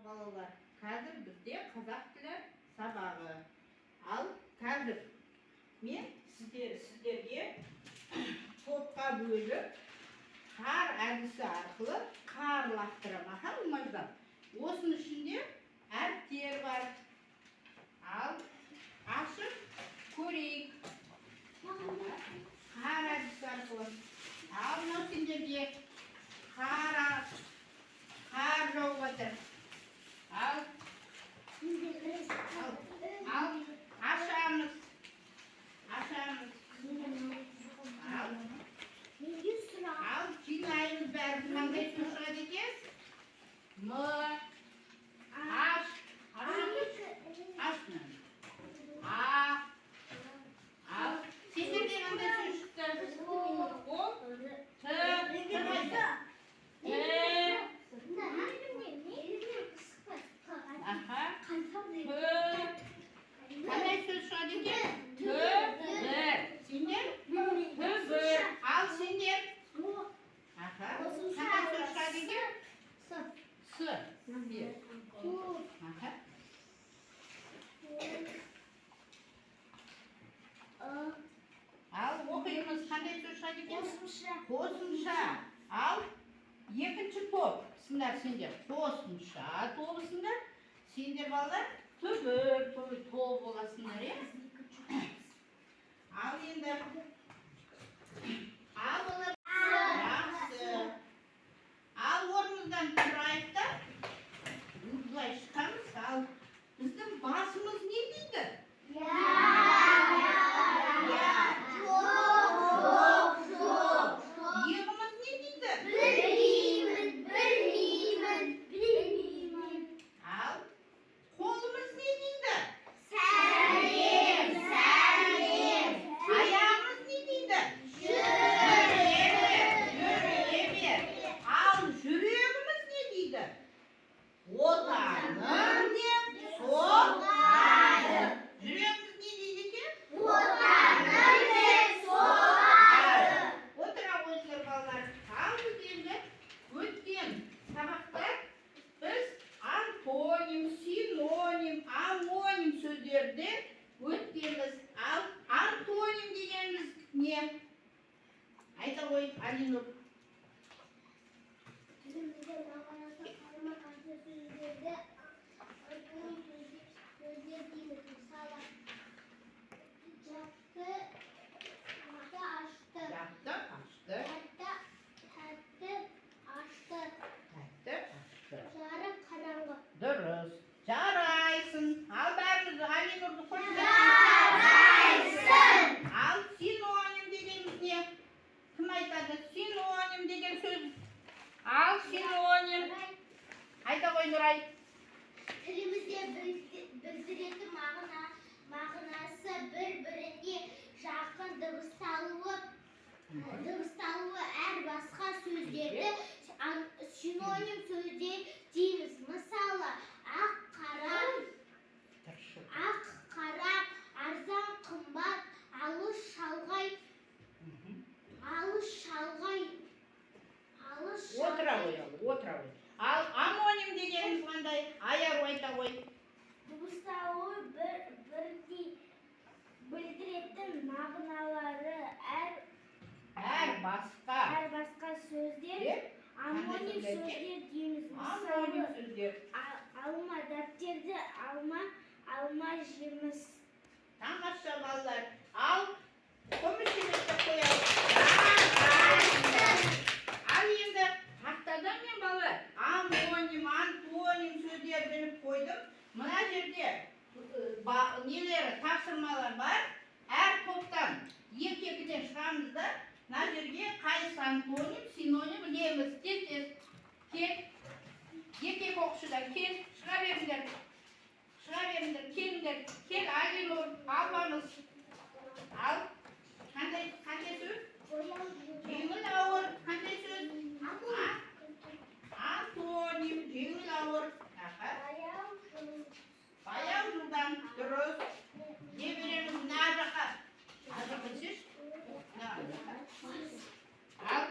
балалар, қазір бізде қазақ тілі сабағы. Ал қазір мен сіздерге топқа бөліп, қар әдісі арқылы қар лақтырамын. Мақал, осының ішінде әріптер бар. Ал ашып көрейік. Қар әдісі арқылы. Ал мынау сендерге қар жауып жатыр. Ал ашамыз. Ал жинаймыз бәрін. Қандай сөз шығады екен? Ал сендерде қандай сөз шықты? Қандай сөз шығады екен? Түбір. Сендер? Түбір. Ал сендер? Қандай сөз шығады екен? Сы. Ал оқимыз. Қандай сөз шығады екен? Қосымша. Ал екінші топ. Сендер қосымша тобысыңдар. Сендер балалар түбір топ боласыңдар, е? Ал енді жақсы. Ал орнымыздан тұрайық та былай шықамыз. Ал біздің басымыз не дейді? Иығымыз не дейді? Ал қолымыз не дейді? Аяғымыз не дейді? Жүре бер. Ал жүрегіміз не дейді? Отаным деп соғады. Жүрегіміз не дейді екен? Отаным деп соғады. Отыра қойыңдар балалар. Ал біз енді өткен сабақта біз антоним, синоним, амоним сөздерді өткенбіз. Ал антоним дегеніміз не? Айта қой, Алинұр. Тілімізде мағынасы қарама-қарсы сөздерді антоним сөздер дейміз. Мысалы, жатты, ашты. Жатты, ашты. Тәтті, ашты. Тәтті, ашты. Жарық, қараңғы. Дұрыс. Жарайсың. Ал бәріміз Алинұрды қойып. Жарайсың. Ал синоним дегеніміз не? Кім айтады? Синоним деген сөз. Ал синоним. Айта қой, Нұрай. Тілімізде білдіретін мағынасы бір-біріне жақын дыбысталуы әр басқа сөздерді синоним сөздер дейміз. Мысалы, ақ қара, арзан қымбат, алыс шалғай. Отыра қой. Ал амоним дегеніміз қандай? Аяр айта қой. Дыбысталуы бірдей білдіретін мағыналары әр басқа сөздер амоним сөздер дейміз. Амоним сөздер. Алма дәптерді, алма жеміс. Тамаша балалар. Ал көміршеместі қоялық. Ал енді тақтадан мен балалар амоним, антоним сөздер біліп қойдым. Мына жерде нелері, тапсырмалар бар. Әр топтан екі-екіден шығамыз да, мына жерге қайсы антоним, синоним білеміз. Тез. Кел. Екі оқушыдан кел, шыға беріңдер. Келіңдер. Кел, Алинұр, албамыз. Ал, қандай сөз? Жеңіл ауыр, қандай сөз? Антоним, жеңіл ауыр. Баяу жылдам, дұрыс. Не береміз? Мына жаққа. Мына жаққа түсеш? Ал,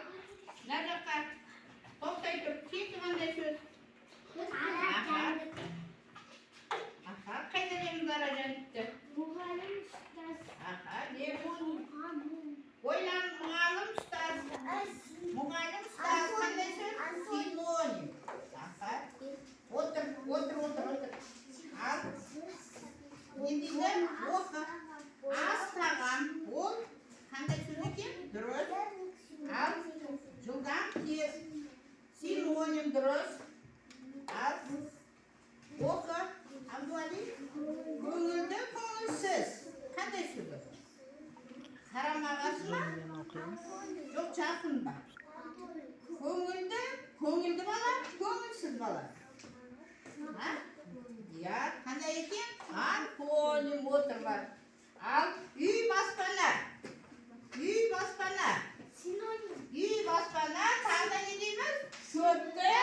мына жаққа. Тоқтай тұр. Тегі қандай сөз? дұрыс. Ал. Оқы. Абдуали. Көңілді, көңілсіз. Қандай сөз? Қарамағасы ма? Жоқ, жақын ба? Көңілді, көңілді бала, көңілсіз бала. Я, қандай екен? Антоним отыр бар. Ал, үй баспана. Үй баспана. Үй баспана, тағда не дейміз? Шөпті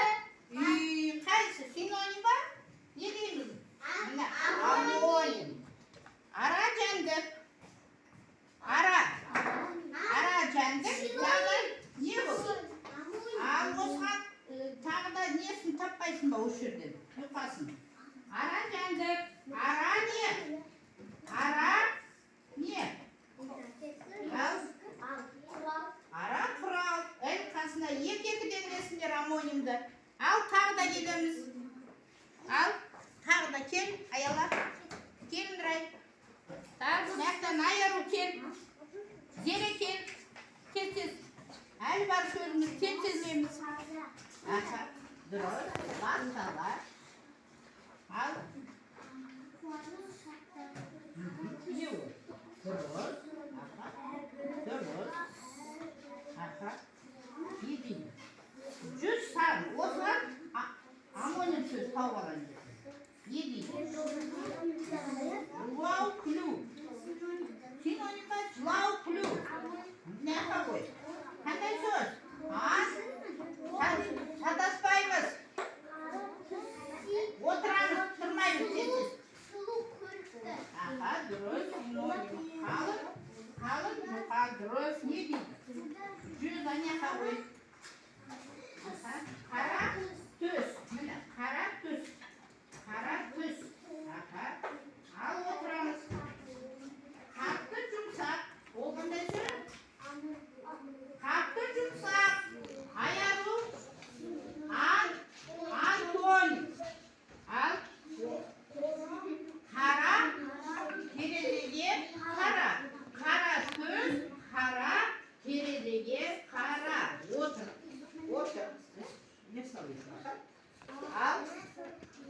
үй. Қайсы? Синоним ба? Не дейміз? Амоним. Ара жәндік. Ара жәндік. Тағы не бұл? Ал осыған тағда несін таппайсың ба осы жерден? Ұйқасын. Ара жәндік. Ара не? Ара не? Ара құрал. Қасына екі-екіден білесіңдер амонимді. Ал тағда келеміз. Ал тағда кел, аяла. Кел, Нұрай. Тағы мақтан айару кел. Зере кел. Тез-тез. Әлі бар сөзіміз тез-тезлейміз. Аха, дұрыс. Басқала. Ал. Не ол? Дұрыс. Аха. Дұрыс. Аха. Едейміз. 100 сан. Осыған амоним сөз тауып алайын. Едейміз. Жылау күлу. Синоним ба? Жылау күлу. Не қой? Қандай сөз? Шатаспаймыз. Отырамыз, тұрмаймыз. Аха, дұрыс. Қалың, мұқа, дұрыс. Не дейді? 100 не қой? Қара түс. Қара түс. Қара түс. Аха. Ал отырамыз. Қатты жұмсақ. Ол қандай сөз? Қатты жұмсақ. Аяру. Антоним. Ал. Қара. Терезеге қара. Қара түс. Қара. Терезеге қара. Отыр. Не салайсың? Ал.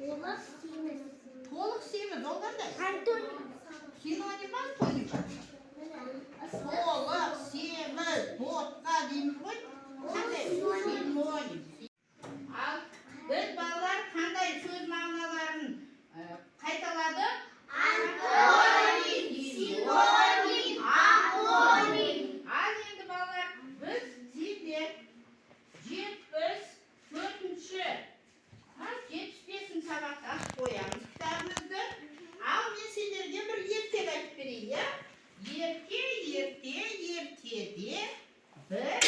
Толық семіз. Ол қандай? Антоним. Синоним антоним ба? Толық семіз. Ботқа дейміз ғой. Қандай? Синоним. Ал біз балалар қандай сөз мағыналарын қайталады? Антоним, синоним, амоним. Ал енді балалар біз сендер 75-ші сабақта қоямыз кітабымызды. Ал мен сендерге бір ертек айтып берейін. Ертеде бір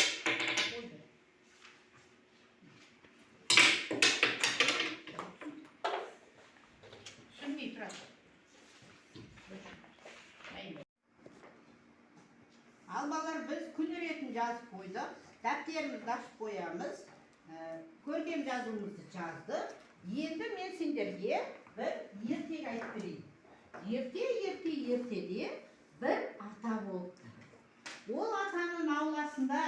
түсінбей тұрады. Ал балалар біз күн ретін жазып қойдық. Дәптерімізді ашып қоямыз. Көркем жазуымызды жаздық. Енді мен сендерге бір ертек айтып берейін. Ертеде бір ата болыпты. Ол атаның ауласында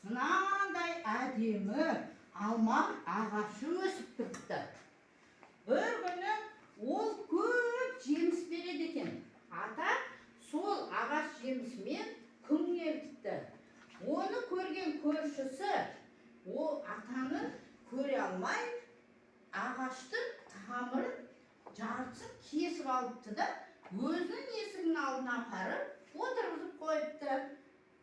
мынандай әдемі алма ағашы өсіп тұрыпты. Бір күні ол көп жеміс береді екен. Ата сол ағаш жемісімен күңреніпті. Оны көрген көршісі ол атаны көре алмай ағаштың тамырын жартысын кесіп алыпты да өзінің есігінің алдына апарып отырғызып қойыпты.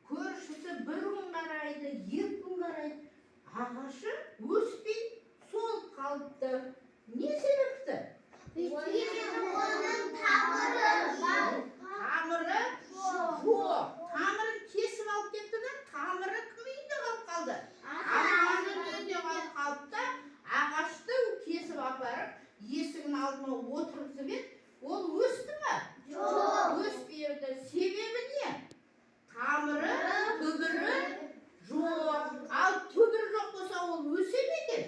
Көршісі бір күн қарайды, 2 күн қарайды. Ағашы өспей солып қалыпты. Не себепті? Оның тамыры бар. Тамыры жоқ. Тамырын кесіп алып кетті да, тамыры кім үйінде қалып қалды? Атаның үйінде қалып қалыпты. Ағашты кесіп апарып, есігінің алдына отырғызып еді. Ол өсті ме? Жоқ. Өспеді. Себебі не? Тамыры, түбірі жоқ. Ал түбірі жоқ болса ол өсе ме екен?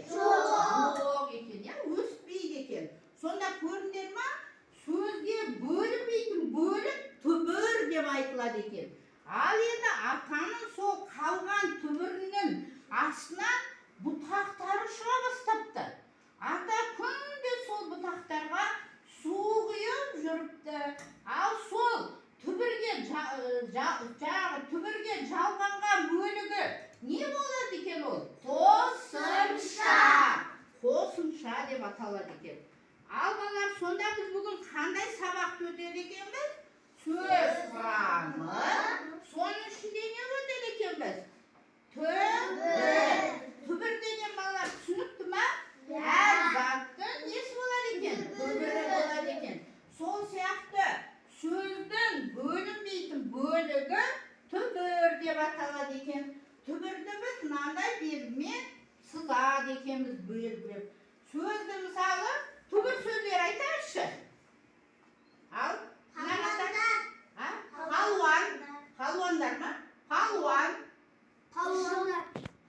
аталады екен. Ал балалар, сонда біз бүгін қандай сабақты өтеді екенбіз? Сөз құрамы. Соның ішінде не өтеді екенбіз? Түбір. Түбір деген балалар түсінікті ма? Әр заттың несі болады екен? Түбірі болады екен. Сол сияқты сөздің бөлінбейтін бөлігі түбір деп аталады екен. Түбірді біз мынандай белгімен сызады екенбіз бөліп. Сөзді мысалы түбір сөздер айтайықшы. Ал Халуан. Халуандар ма? Халуан.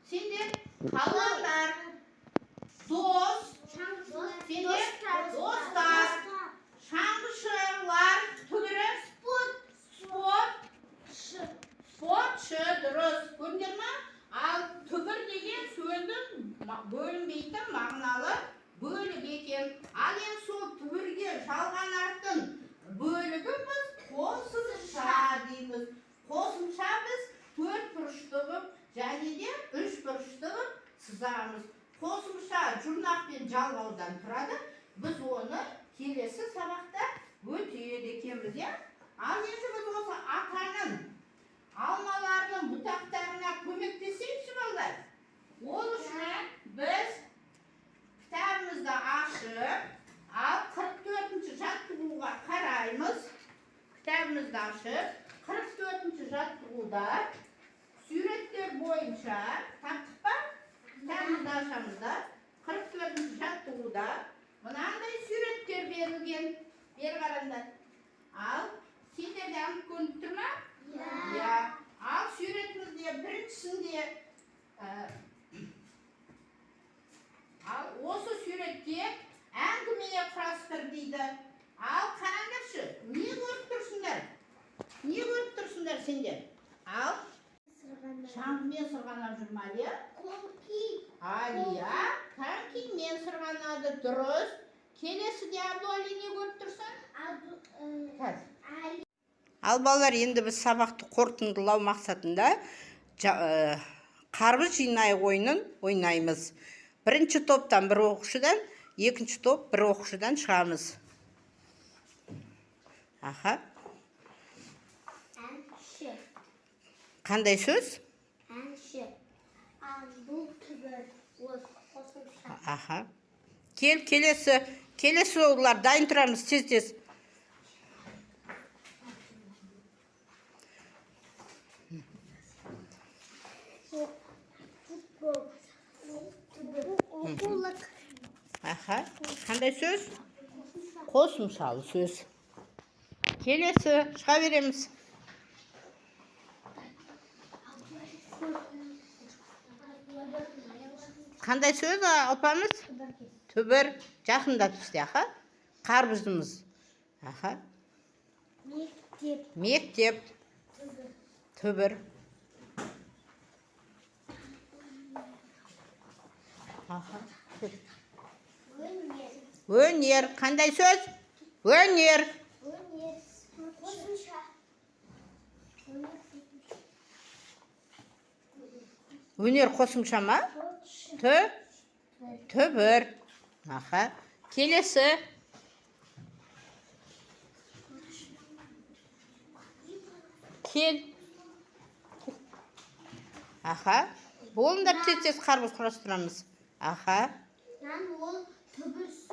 Сендер халуандар. Дос. Сендер достар. Шаңғышылар. Түбірі спортшы. Дұрыс. Көрдіңдер ма? Ал түбір деген сөздің бөлінбейтін мағыналы бөлік екен. Ал енді сол түбірге жалғанатын бөлігі біз қосымша дейміз. Қосымша біз 4 бұрышты ғып, және де 3 бұрышты ғып сызамыз. Қосымша жұрнақпен жалғаудан тұрады. Біз оны келесі сабақта өтеді екенбіз, иә? Ал енді біз осы атаның алмаларының бұтақтарына көмектесейікші балалар. Ол үшін біз кітабымызды ашып, ал 44-ші жаттығуға қараймыз. Кітабымызды ашып, 44-ші жаттығуда суреттер бойынша таптық па? Кітабымызды ашамыз да, 44-ші жаттығуда мынандай суреттер берілген. Бері қараңдар. Ал сендерде анық көрініп тұр ма? Иә. Ал суретімізде біріншісінде ал осы суретке әңгіме құрастыр дейді. Ал қараңдаршы, не көріп тұрсыңдар? Не көріп тұрсыңдар сендер? Ал шаңғымен сырғанап жүр ма, иә? Алия, конькимен сырғанады, дұрыс. Келесіде Абдуали не көріп тұрсың? Ал балалар, енді біз сабақты қорытындылау мақсатында қарбыз жинай ойынын ойнаймыз. Бірінші топтан бір оқушыдан, екінші топ бір оқушыдан шығамыз. Аха. Әнші. Қандай сөз? Әнші. Бұл түбір. Қосымша. Аха. Келесі олар дайын тұрамыз тез-тез. Аха. Қандай сөз? Қосымшалы сөз. Келесі шыға береміз. Қандай сөз алпамыз? Түбір. Жақындап бізде, аха. Қарбызымыз. Аха. Мектеп. Түбір. Аха. Өнер. Қандай сөз? Өнер. Қосымша. Өнер қосымша ма? Түбір. Аха. Келесі. Кел. Аха. Болыңдар тез-тез қарбыз құрастырамыз. Аха.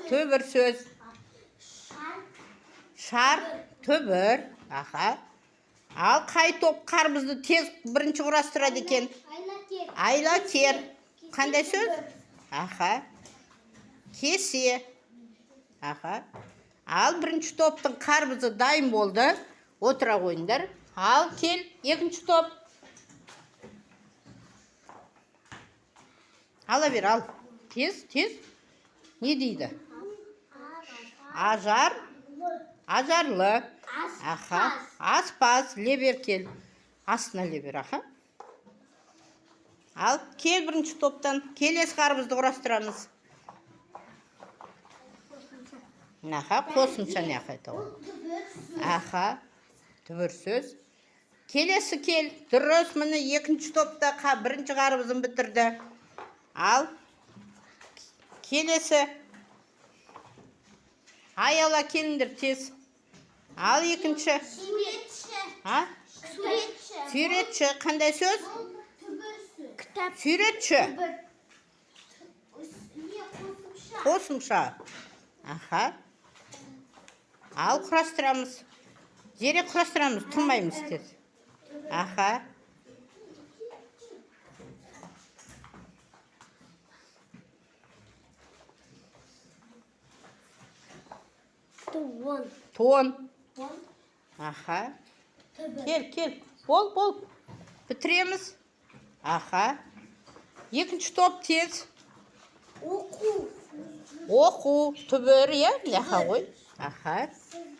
Түбір сөз. Шар. Түбір. Аха. Ал қай топ қарбызды тез бірінші құрастырады екен? Айла кер. Қандай сөз? Аха. Кесе. Аха. Ал бірінші топтың қарбызы дайын болды. Отыра қойыңдар. Ал кел, екінші топ. Ала бер, ал. Тез. Не дейді? Ажарлы. Аха. Аспаз. Лебер кел. Астына лебер, аха. Ал кел бірінші топтан. Келесі қарбызды құрастырамыз. Аха, қосымша не қайта ол. Аха. Түбір сөз. Келесі кел. Дұрыс, міне екінші топта бірінші қарбызын бітірді. Ал келесі. Аяла келіңдер тез. Ал екінші. Суретші. А? Суретші. Суретші. Қандай сөз? Кітап. Суретші. Не қосымша. Қосымша. Аха. Ал құрастырамыз. Зере құрастырамыз. Тұрмаймыз тез. Аха. Тон. Тон. Тон. Аха. Түбір. Кел. Бол. Бітіреміз. Аха. Екінші топ тез. Оқу. Оқу. Түбір, я? Ляха ғой. Аха.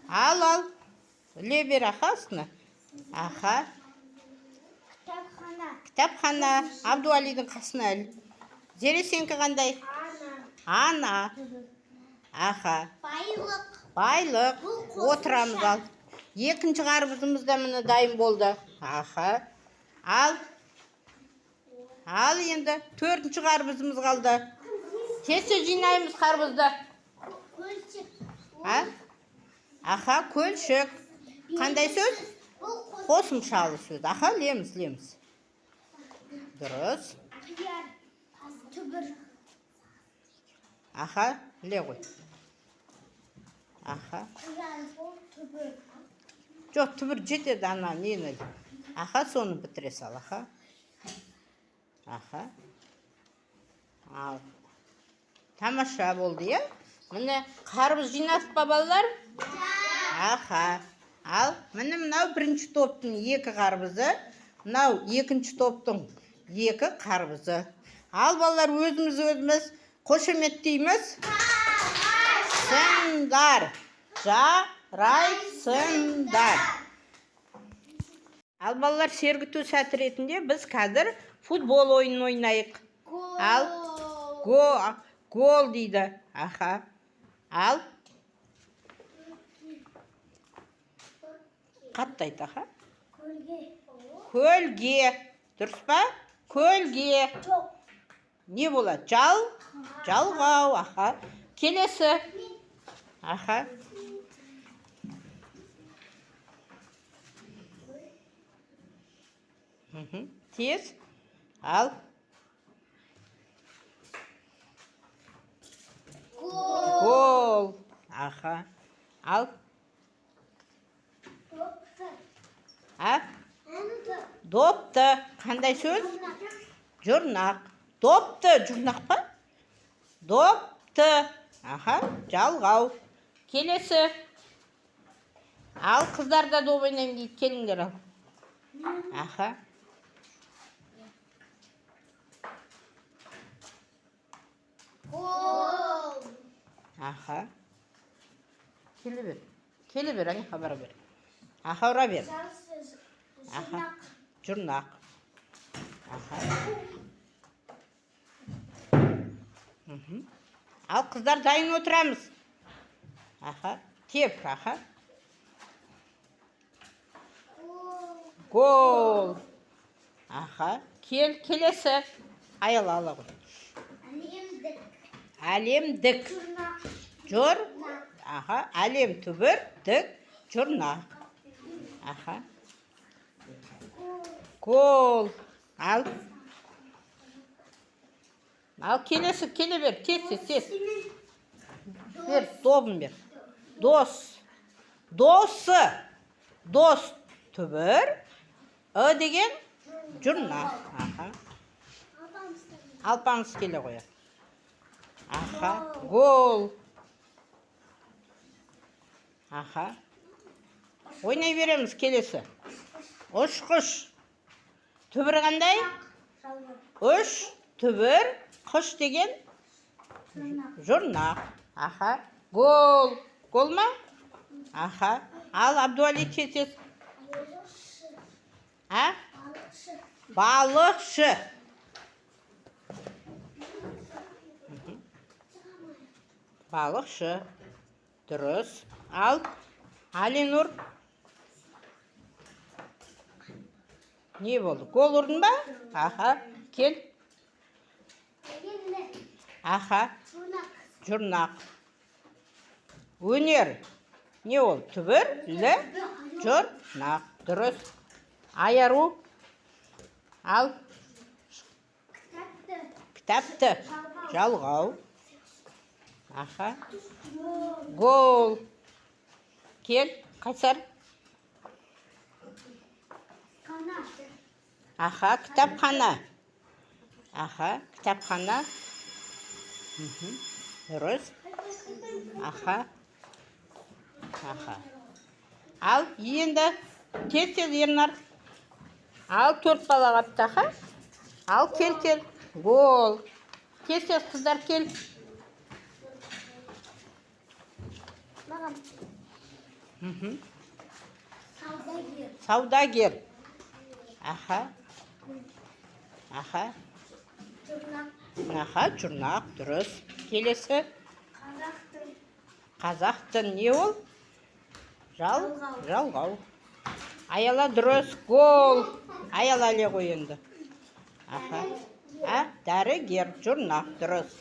Ал. Іле бер астына. Аха. Кітапхана. Кітапхана. Абдуалидің қасына іл. Зере сенікі қандай? Ана. Аха. Байлық. Отырамыз ал. Екінші қарбызымыз да міне дайын болды. Аха. Ал енді төртінші қарбызымыз қалды. Тез жинаймыз қарбызды. Көлшік. Аха, көлшік. Қандай сөз? Қосымшалы сөз. Аха, леміз. Дұрыс. Қияр. Түбір. Аха, ле ғой. Аха. Қияр. Түбір. Жоқ, түбір жетеді ана нені. Аха, соны бітіре сал. Аха. Ал. Тамаша болды, я? Міне қарбыз жинасып па балалар? Аха. Ал, міне мынау бірінші топтың екі қарбызы, мынау екінші топтың екі қарбызы. Ал балалар, өзіміз қошеметтейміз. Сыңдар. Жарайсыңдар. Ал балалар, сергіту сәті ретінде біз қазір футбол ойынын ойнайық. Ал, гол дейді. Аха. Ал. Қатты айт, аха. Көлге. Дұрыс па? Көлге. Не болады? Жалғау. Аха. Келесі. Аха. Тез. Ал. Гол. Аха. Ал. Допты. Қандай сөз? Жұрнақ. Допты. Жұрнақ па? Допты. Аха. Жалғау. Келесі. Ал, қыздар да доп ойнаймын дейді. Келіңдер ал. Аха. Аха. Келе бер, аяққа бара бер. Аха, ұра бер. Аха. Жұрнақ. Аха. Ал, қыздар дайын отырамыз. Аха. Теп, аха. Гол. Аха. Келесі. Аяла ала ғой. Әлемдік. Жүр. Аха. Әлем түбір. Дік. Жұрнақ. Аха. Гол. Ал. Ал, келесі. Келе бер. Тез. Бер. Добын бер. Дос. Досы. Дос. Түбір. Деген жұрнақ. Аха. Алпамыз келе қояр. Аха. Гол. Аха. Ойнай береміз келесі. Ұш-құш. Түбір қандай? Үш. Түбір. Құш деген жұрнақ. Аха. Гол. Гол ма? Аха. Ал, Абдуали тез. Балықшы. Балықшы. Дұрыс. Ал, Алинұр. Не болды? Гол ұрдың ба? Аха. Кел. Аха. Жұрнақ. Өнер. Не ол? Түбірлі жұрнақ. Дұрыс. Айару. Ал. Кітапты. Жалғау. Аха. Гол. Кел. Қайсар. Аха. Кітапхана. Аха. Кітапхана. Дұрыс. Аха. Аха. Ал енді тез Ернар. Ал 4 бала қапты, аха. Ал кел. Гол. Тез қыздар кел. Маған. Саудагер. Аха. Аха. Аха, жұрнақ. Дұрыс. Келесі. Қазақтың не ол? Жалғау. Аяла. Дұрыс. Гол. Аяла әле ғой енді. Аха. Дәрігер. Жұрнақ. Дұрыс.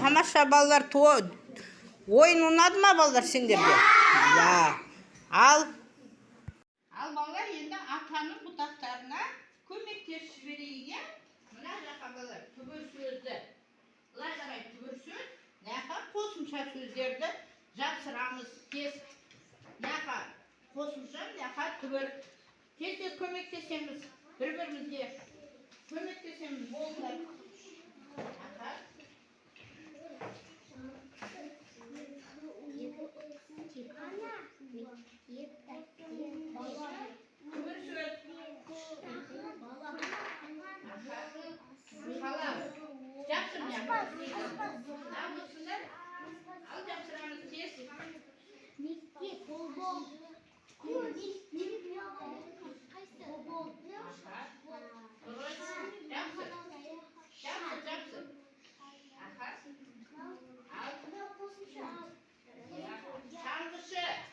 Тамаша балалар, ойын ұнады ма балалар сендерге? Да. Ал балалар, енді атаның бұтақтарына көмектесіп жіберейік. Мына жаққа балалар, түбір сөзді. Былай қарай түбір сөз, мынақа қосымша сөздерді жапсырамыз. Тез мынақа қосымша, мынақа түбір. Тез көмектесеміз. Бір-бірімізге көмектесеміз. Болыңдар.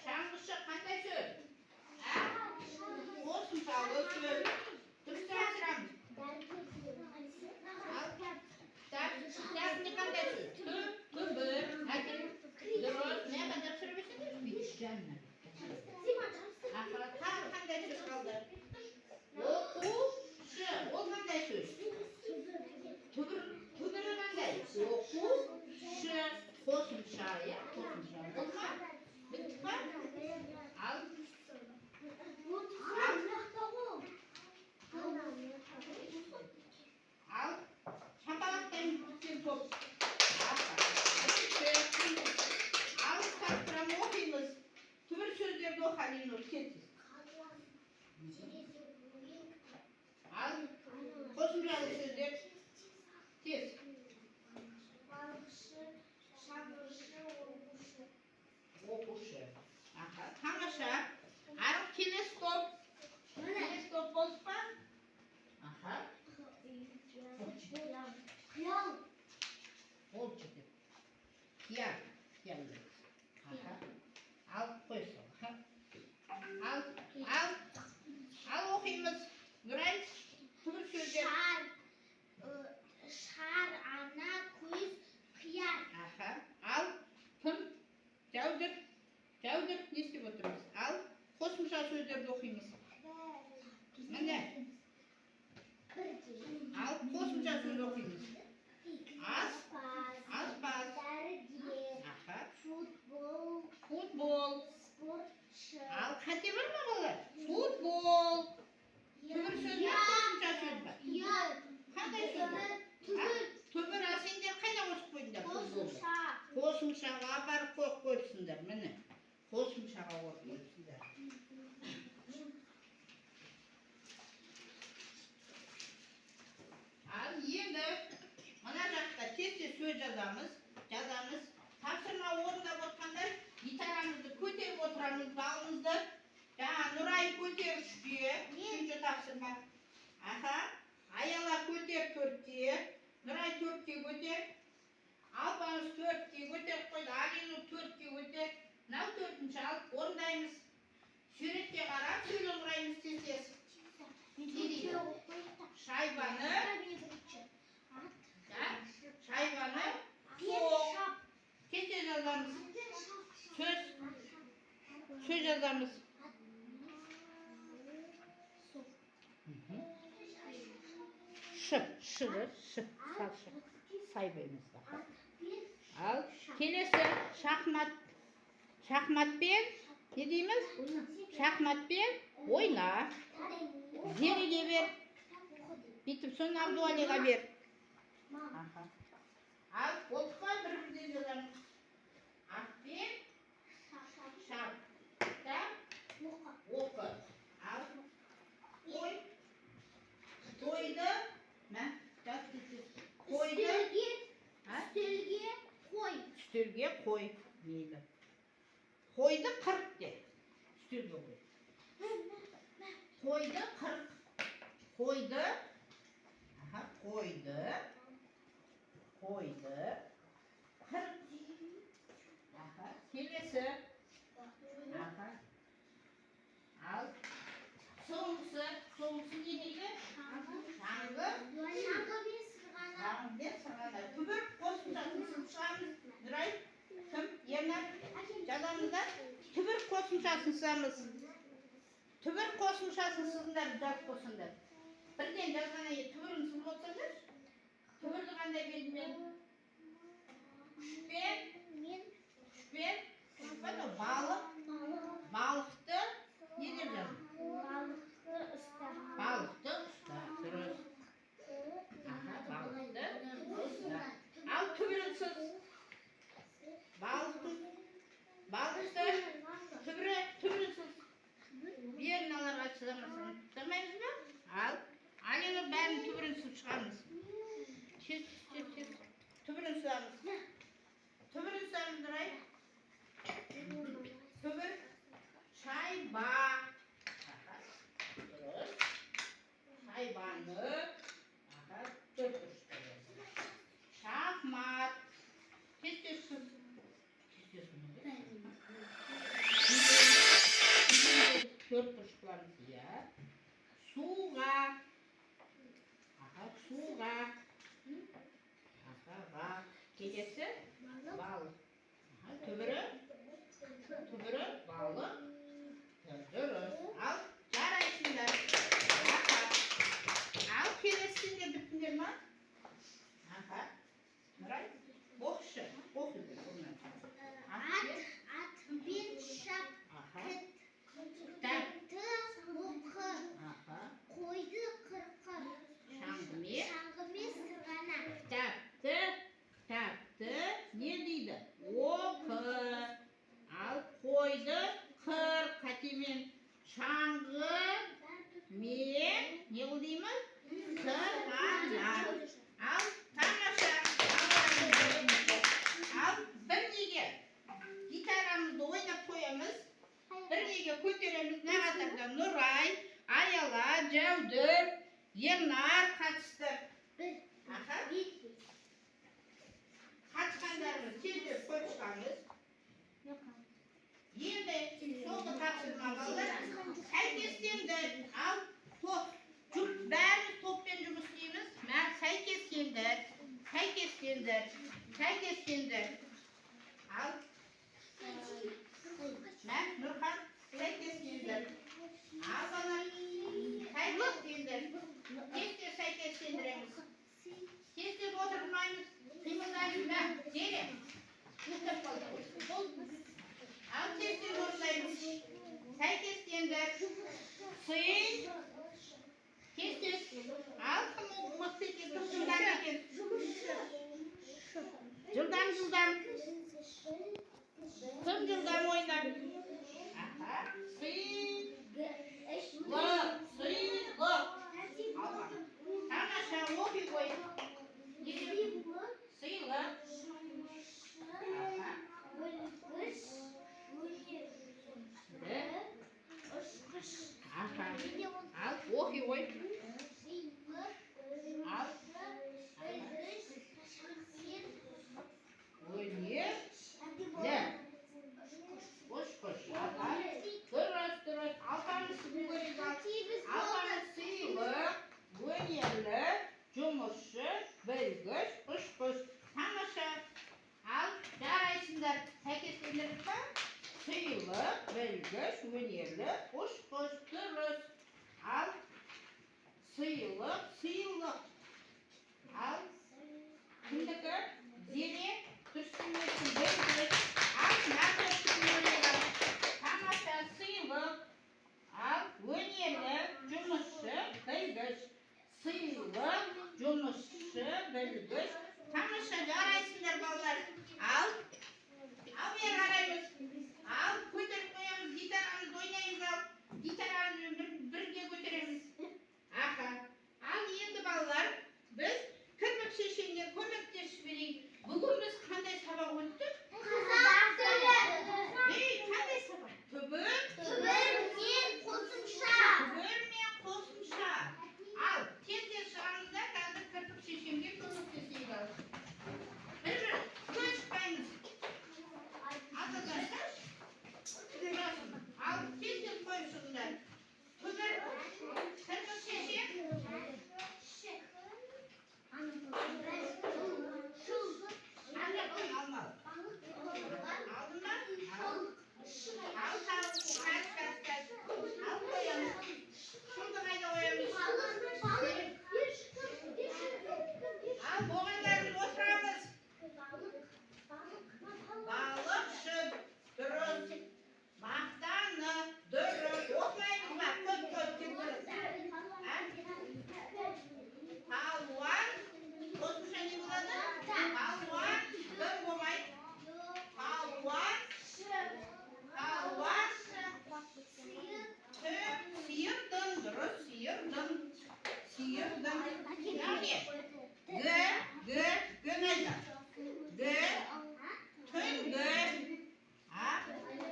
Шаңғышы қандай сөз? Қосымшалы сөз. Дұрыс тапсырамыз. Кітаптың қандай сөз? Түбір. Дұрыс. Не қандай тапсырып өсіңдер? Тағы қандай сөз қалды? Оқушы. Ол қандай сөз? Түбірі қандай? Оқушы. Қосымша, иә? Қосымша. Ол ма? Бітті ма? Ал. Ал. Шапалақтайын бүйткен топ. Ал кітаптан оқимыз. Түбір сөздерді оқалайын ол кетсіз. Ал. Қосымшалы сөздер. Тез. Оқушы. Тамаша. Арық келесі топ. Келесі топ болды па? Аха. Ол жетіп. Қиял. Ал қойсын. Ал оқимыз. Нұрай. Түбір сөздер. Шар, ана, көз, қияр. Ал. Тым. Жәудір. Не істеп отырмыз? Ал. Қосымша сөздерді оқимыз. Міне. Ал. Қосымша сөз оқимыз. Аспаз. Футбол. Спортшы. Ал. Қате бар ма балалар? Футбол. Түбір сөз бе? Қосымша сөз бе? Қандай сөз бе? Түбір сендер қайда қосып қойдыңдар? Қосымшаға барып қойып қойыпсыңдар. Міне. Қосымшаға қойып қойыпсыңдар. Ал енді мына жақта тез сөз жазамыз. Тапсырма орындап отқандар гитарамызды көтеріп отырамыз балымызды. Жаңа Нұрай көтер 3-ке. 3-ші тапсырма. Аяла көтер 4-ке. Нұрай 4-ке көтер. Алпамыз 4-ке көтеріп қойды. Алину 4-ке көтер. Мынау 4-ші алып орындаймыз. Суретке қарап сөйлем құраймыз тез. Не дейді? Шайбаны. Шайбаны. Кесте жазамыз. Сөз жазамыз. Шып, шыды, шып, салшы. Сайбаймыз да. Ал, келесі шахмат. Шахматпен, не дейміз? Шахматпен ойна. Зереге бер. Бүйтіп, соны Абдуалиға бер. Ал, отқа бір-бірден жазамыз. Атпен шап. Да? Оқы. Ал, қой. Қойды. Қойды. Үстелге қой дейді. Қойды қырық де. Үстелге қой. Қойды қырық. Қойды. Қойды. Қойды. Қырық. Келесі. Ал. Соңғысы. Соңғысы не дейді? Шаңғы. Шаңғы сырғана. Түбір қосымшасын шығамыз. Нұрай. Кім? Ернар. Жазамызда. Түбір қосымшасын сызамыз. Түбір қосымшасын сызыңдар, жазып қосыңдар. Бірден жазғаннан кейін түбірін сызып отырсаңдар. Түбірді қандай белгімен? Үшпен. Балық. Балықты не деп жазды? Балықты ұста. Дұрыс. Балықты ұста. Ал түбірін сыз. Балықты түбірін сыз. Берін аларға сызамасың. Сызамаймыз ба? Ал енді бәрін түбірін сыз шығамыз. Түбірін сызамыз. Түбірін сызамыз, Нұрай. Түбір. Шайба. Дұрыс. Шайбаны. Төрт ұшты. Шахмат. Кестесіз. Төрт ұшқыларымыз, иә. Суға. Суға. Келесі. Балық. Түбірі. Балық. Дұрыс. Ал, жарайсыңдар. Ал, келесінде біттіңдер ма? Нұрай, оқшы. Атпен шап. Қойды қырқы. Шаңғымен сырғана. Тәпті не дейді? Оқы. Ал қойды қыр қатемен. Шаңғы мен не бұл дейміз? Сырғана. Ал тамаша. Ал бір неге гитарамызды ойнап қоямыз. Бір неге көтереміз. Нағатарда Нұрай, Аяла, Жәудір, Ернар қатысты. Қатысқандарымыз тезірек қойып шығамыз. Енді соңғы тапсырма балалар. Сәйкестендір. Ал топ. Бәріміз топпен жұмыс істейміз. Сәйкестендір. Ал Нұрхан, сәйкестендір. Ал балалар, сәйкестендір. Тез сәйкестендіреміз. Тез отырмаймыз. Қимылдаймыз. Тере. Ал тез орындаймыз. Сәйкестендір. Сый. Тез. Ал кім мықты екен, кім жылдам екен? Жылдам. Кім жылдам ойнап? Сыйлық. Тамаша, оқи қой. Сыйлық. Ал, оқи қой. Ой, не? айтайық па? Сыйлық, білгіш, өнерлі, ұшқыш, дұрыс. Ал сыйлық, сыйлық. Ал кімдікі? Зере, дұрыстың білгіш. Ал нақыштың өнері. Тамаша, сыйлық. Ал өнерлі, жұмысшы, білгіш. Сыйлық, жұмысшы, білгіш. Тамаша, жарайсыңдар балалар. Ал бері қараймыз. Ал көтеріп қоямыз, гитарамызды ойнаймыз. Ал гитарамызды бірге көтереміз. Аха. Ал енді балалар, біз кірпік шешенге көмектесіп берейік. Бүгін біз қандай сабақ өттік? Қазақ тілі. Қандай сабақ? Түбір. Түбір мен қосымша. Түбір мен қосымша. Ал тез шығамыз да қазір кірпік шешенге көмектесейік. Бір көз шықпаймыз. Ал тез қойып шығыңдар. Түбір, кірпік шешен. Алмал. Алдын ба? Ал кәс. Ал қоямыз. Шылды қайда қоямыз? Ал болғандарын отырамыз. Балықшы, дұрыс. Мақтаны, дұрыс. Оқымаймыз ба? Көп тек дұрыс. Палуан, қосымша не болады? Палуан, бір болмайды. Палуан, сиырдың, дұрыс, сиырдың. Яғни, гүн айда.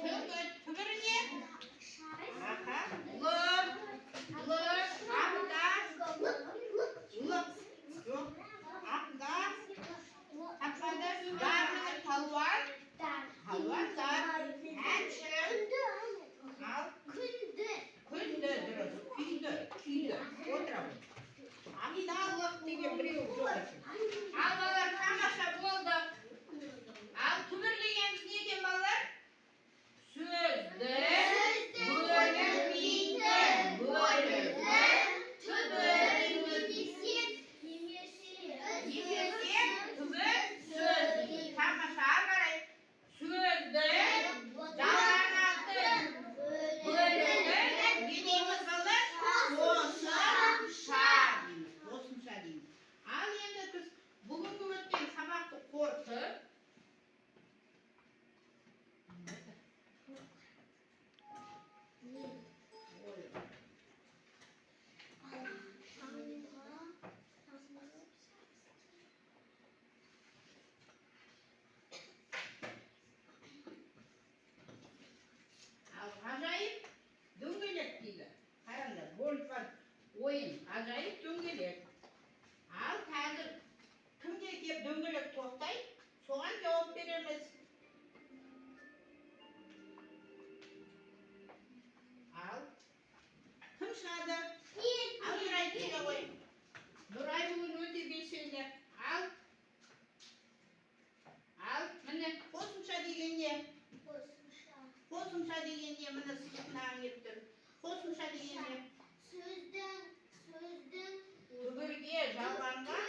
Түнгі, түбіріне. Аха, палуан, әнші. Ал күнді, дұрыс, күйді, отырамыз. Аңдалық деген біреу жоқ. Ал балалар тамаша болды. Ал түбір дегеніміз не екен балалар? Сөзді бөлінбейтін бөлігі түбір. Немесе түбір сөз. Тамаша қарай. Сөзді жалғанатын бөлігі не дейміз балалар? Қосымша дейміз. Ал енді біз бүгінгі өткен сабақты қорытып ғажайып дөңгелек дейді. Қараңдар, болып ойын, ғажайып дөңгелек. Ал қазір кімге кеп дөңгелек тоқтай, соған жауап береміз. Ал кім шығады? Ал Нұрай келе ғой. Нұрай бүгін өте белсенді. Ал міне қосымша деген не? Қосымша деген не? Міне сынақтан келіп тұр. Қосымша деген не? Сөздің түбірге жалғанатын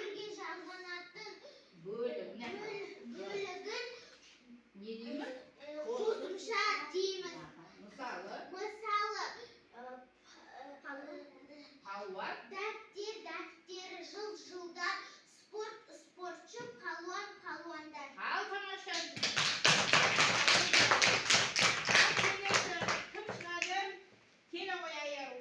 бөлігін не дейміз? қосымша дейміз. Мысалы палуан, дәптер, жылдар, спортшы, палуандар. ал тамаша. Кім шығады? Келе ғой аяу.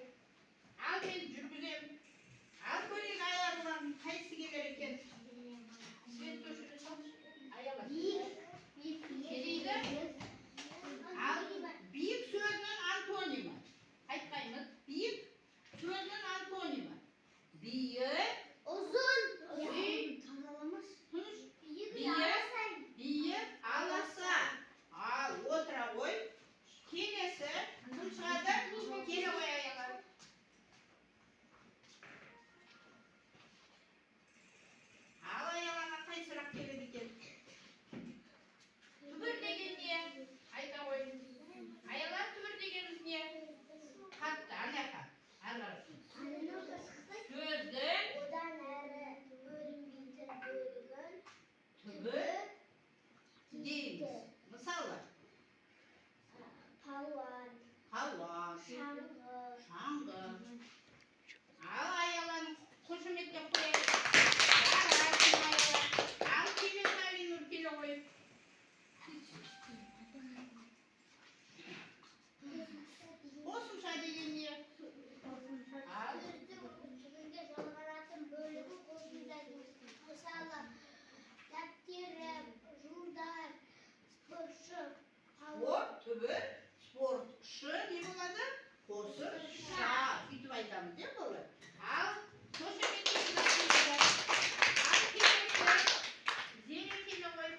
түбі, спортшы не болады? Қосымша. Сөйтіп айтамыз, не болады? Ал, қошеметтерді айтыңыздар. Ал, келесі. Зерекені ғой.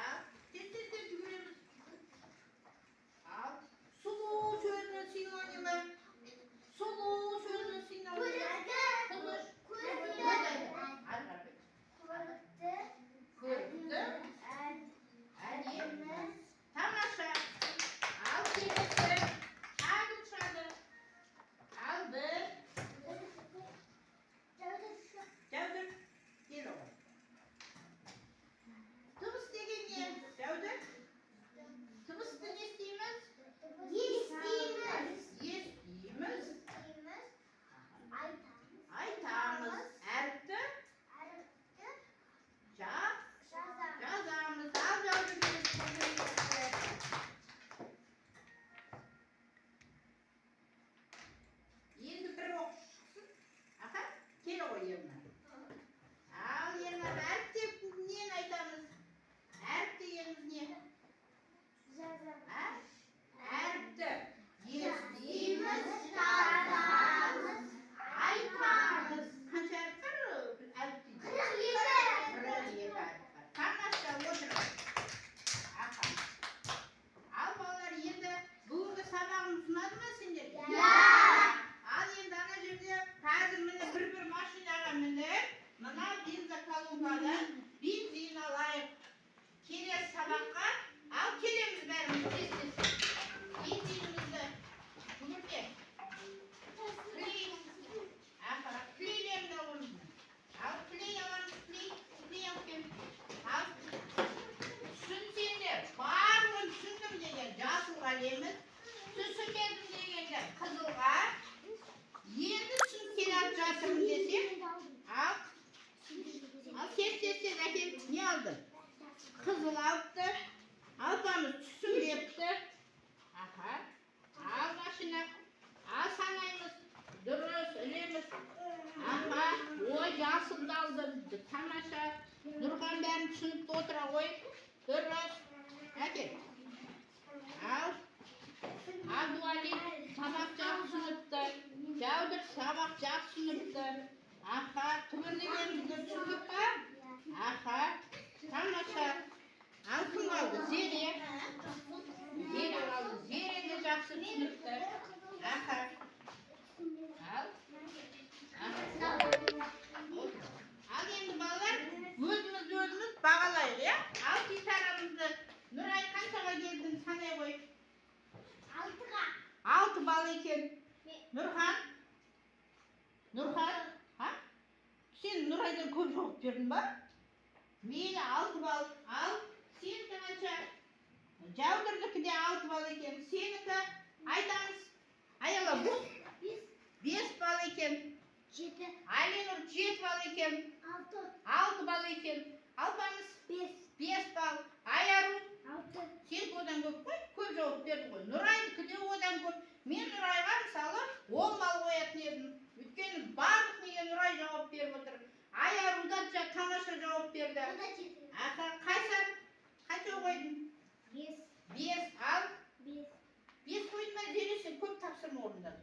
Ал, тез-тез жүгіреміз. Ал, сұлу сөзінің синонимі. Сұлу сөзінің синонимі. Көрікті. Әдемі. Тамаша. Ал, келесі. Тағы ұшады. Ал, бір. Дәудір. Кел оған. Дыбыс деген не? Дәудір. Дыбысты не істейміз? Естейміз. Айтамыз. Әріпті жазамыз. Ал, Дәудір келесі. Енді бір оқып шықсын. Аха, кел ғой Ернар. Ал, Ернар, әріп деп нені айтамыз? Әріп дегеніміз не? Әріпті естейміз, жазамыз, айтамыз. Қанша әріп бар әріп дейді? 42 әріп бар. Тамаша, отырыңыз. Аха. Ал, балалар, енді бүгінгі сабағымыз ұнады ма сендерге? Ал, енді ана жерде қазір міне бір машинаға мініп, мына бензоколонкадан бензин алайық. Келесі сабаққа ал келеміз бәріміз тез-тез. Бензинімізді жүгірте. Клей. Аха, клейлерді аламыз. Ал, клей аламыз, клей алып кел. Ал, түсінсеңдер, барлығын түсіндім деген жасылға ілеміз. Түсінбедім дегендер қызылға. Енді түсініп жатырмын десем, ал, тез әкел, не алды? Қызыл алыпты, алпамыз түсінбепті. Аха, ал машина, ал санаймыз, дұрыс, ілеміз. Аха, ой, жасылды алды, тамаша. Нұрған бәрін түсініп отыра ғой, дұрыс. Әкел. Ал, Абдуалин сабақ жақсы түсініпті. Дәудір сабақ жақсы түсініпті. Аха, түбірдегенімізді түсіндік па? Аха, тамаша. Ал, кім алды? Зере. Зере алды. Зере де жақсы түсініпті. Аха. Ал. Ал, енді балалар, өзіміз бағалайық, е? Ал, гитарамызды. Нұрай, қаншаға келдің? Санай ғой. 6-ға. 6 бал екен. Нұрхан? Нұрхан? Сен Нұрайдан көп жауап бердің ба? Мейлі 6 бал. Ал, сенікі қанша? Жаудырдікі де 6 бал екен. Сенікі айтамыз. Аяла, бұл 5 бал екен. 7. Айленұр 7 бал екен. 6 бал екен. Алпамыз 5 бал. Айару 6. сен одан көп қой, көп жауап берді ғой. Нұрайдікі де одан көп. Мен Нұрайға мысалы 10 бал қоятын едім. Өйткені барлық неге Нұрай жауап беріп отыр. Айаруда тамаша жауап берді. Аха, Қайсар қанша қойдың? 5. Ал? 5 қойдың ба? Зересен көп тапсырма орындады.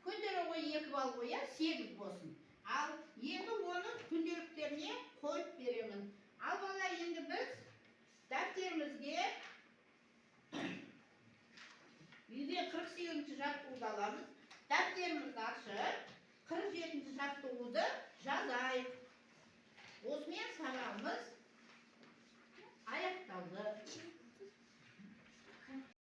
Күндері ғой 2 бал қоя, 8 болсын. Ал, енді оның күнделіктеріне қойып беремін. Ал, балалар, енді біз дәптерімізге үйде 48-ші жаттығуды аламыз. Дәптерімізді ашып, 47-ші жаттығуды жазайық. Осымен сабағымыз